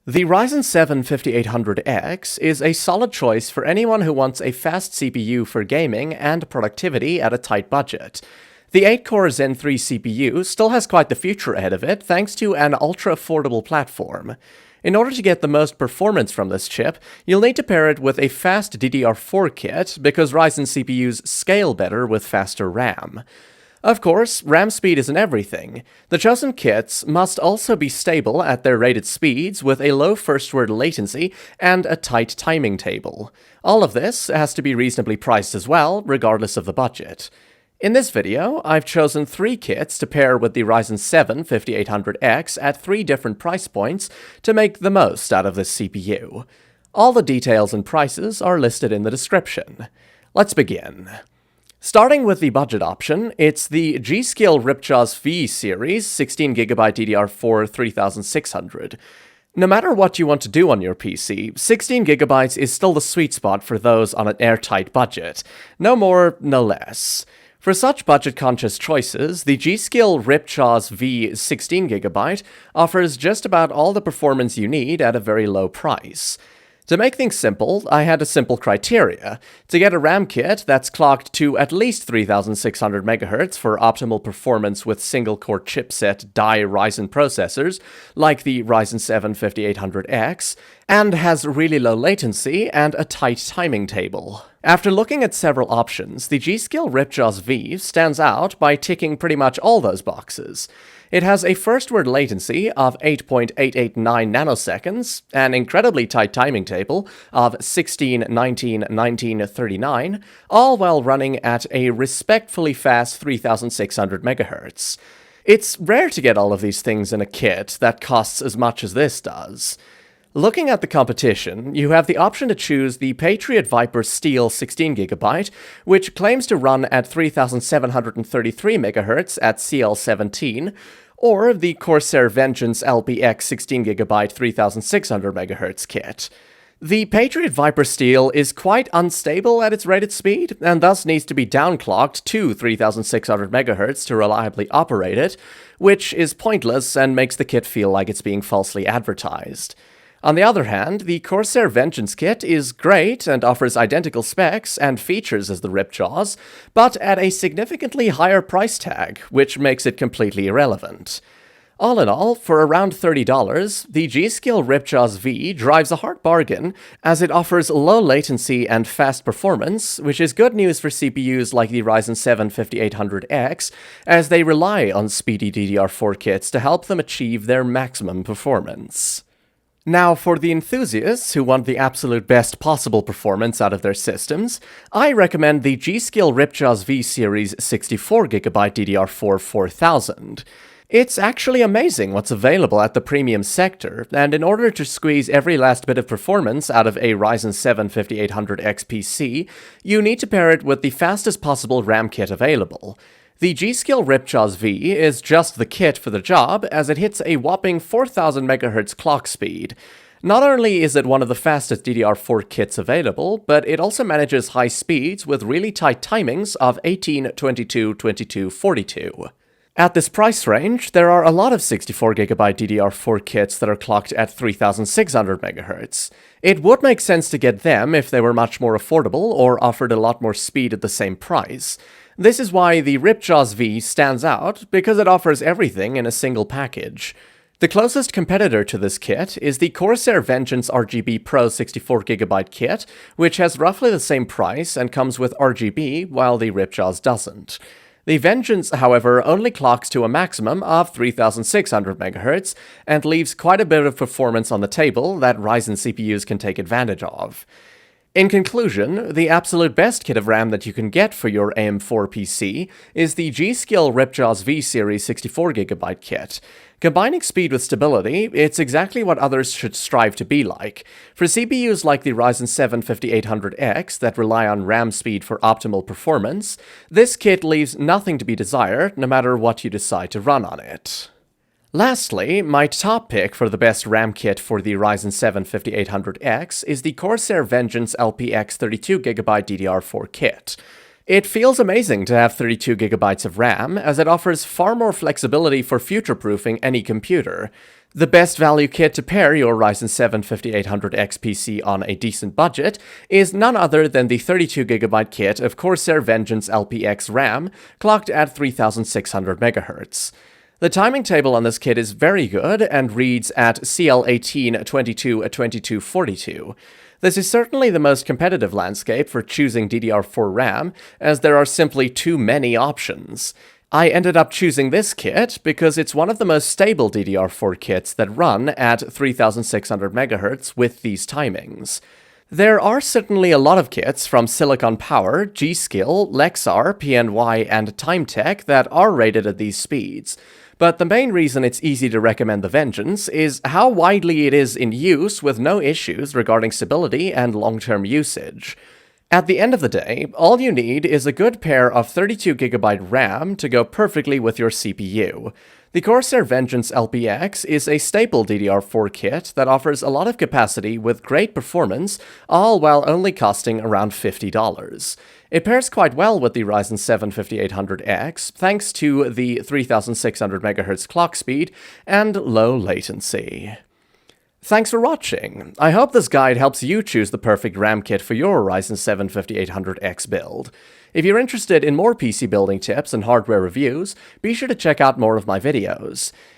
The Ryzen 7 5800X is a solid choice for anyone who wants a fast CPU for gaming and productivity at a tight budget. The 8-core Zen 3 CPU still has quite the future ahead of it thanks to an ultra-affordable platform. In order to get the most performance from this chip, you'll need to pair it with a fast DDR4 kit because Ryzen CPUs scale better with faster RAM. Of course, RAM speed isn't everything. The chosen kits must also be stable at their rated speeds with a low first-word latency and a tight timing table. All of this has to be reasonably priced as well, regardless of the budget. In this video, I've chosen 3 kits to pair with the Ryzen 7 5800X at 3 different price points to make the most out of this CPU. All the details and prices are listed in the description. Let's begin. Starting with the budget option, it's the G.Skill Ripjaws V series 16GB DDR4 3600. No matter what you want to do on your PC, 16GB is still the sweet spot for those on an airtight budget. No more, no less. For such budget-conscious choices, the G.Skill Ripjaws V 16GB offers just about all the performance you need at a very low price. To make things simple, I had a simple criteria: to get a RAM kit that's clocked to at least 3600 MHz for optimal performance with single-core chipset die Ryzen processors, like the Ryzen 7 5800X, and has really low latency and a tight timing table. After looking at several options, the G.Skill Ripjaws V stands out by ticking pretty much all those boxes. It has a first-word latency of 8.889 nanoseconds, an incredibly tight timing table of 16, 19, 19, 39, all while running at a respectfully fast 3600 MHz. It's rare to get all of these things in a kit that costs as much as this does. Looking at the competition, you have the option to choose the Patriot Viper Steel 16GB, which claims to run at 3733 MHz at CL17, or the Corsair Vengeance LPX 16GB 3600 MHz kit. The Patriot Viper Steel is quite unstable at its rated speed, and thus needs to be downclocked to 3600 MHz to reliably operate it, which is pointless and makes the kit feel like it's being falsely advertised. On the other hand, the Corsair Vengeance kit is great and offers identical specs and features as the Ripjaws, but at a significantly higher price tag, which makes it completely irrelevant. All in all, for around $30, the G.Skill Ripjaws V drives a hard bargain, as it offers low latency and fast performance, which is good news for CPUs like the Ryzen 7 5800X, as they rely on speedy DDR4 kits to help them achieve their maximum performance. Now, for the enthusiasts who want the absolute best possible performance out of their systems, I recommend the G.Skill Ripjaws V Series 64GB DDR4 4000. It's actually amazing what's available at the premium sector, and in order to squeeze every last bit of performance out of a Ryzen 7 5800X PC, you need to pair it with the fastest possible RAM kit available. The G.Skill Ripjaws V is just the kit for the job, as it hits a whopping 4000 MHz clock speed. Not only is it one of the fastest DDR4 kits available, but it also manages high speeds with really tight timings of 18, 22, 22, 42. At this price range, there are a lot of 64GB DDR4 kits that are clocked at 3600 MHz. It would make sense to get them if they were much more affordable or offered a lot more speed at the same price. This is why the Ripjaws V stands out, because it offers everything in a single package. The closest competitor to this kit is the Corsair Vengeance RGB Pro 64GB kit, which has roughly the same price and comes with RGB, while the Ripjaws doesn't. The Vengeance, however, only clocks to a maximum of 3600 MHz, and leaves quite a bit of performance on the table that Ryzen CPUs can take advantage of. In conclusion, the absolute best kit of RAM that you can get for your AM4 PC is the G.Skill Ripjaws V Series 64GB kit. Combining speed with stability, it's exactly what others should strive to be like. For CPUs like the Ryzen 7 5800X that rely on RAM speed for optimal performance, this kit leaves nothing to be desired no matter what you decide to run on it. Lastly, my top pick for the best RAM kit for the Ryzen 7 5800X is the Corsair Vengeance LPX 32GB DDR4 kit. It feels amazing to have 32GB of RAM, as it offers far more flexibility for future-proofing any computer. The best value kit to pair your Ryzen 7 5800X PC on a decent budget is none other than the 32GB kit of Corsair Vengeance LPX RAM, clocked at 3600MHz. The timing table on this kit is very good and reads at CL18222242. This is certainly the most competitive landscape for choosing DDR4 RAM, as there are simply too many options. I ended up choosing this kit because it's one of the most stable DDR4 kits that run at 3600MHz with these timings. There are certainly a lot of kits from Silicon Power, G.Skill, Lexar, PNY, and Timetech that are rated at these speeds. But the main reason it's easy to recommend the Vengeance is how widely it is in use with no issues regarding stability and long-term usage. At the end of the day, all you need is a good pair of 32GB RAM to go perfectly with your CPU. The Corsair Vengeance LPX is a staple DDR4 kit that offers a lot of capacity with great performance, all while only costing around $50. It pairs quite well with the Ryzen 7 5800X, thanks to the 3600MHz clock speed and low latency. Thanks for watching. I hope this guide helps you choose the perfect RAM kit for your Ryzen 7 5800X build. If you're interested in more PC building tips and hardware reviews, be sure to check out more of my videos.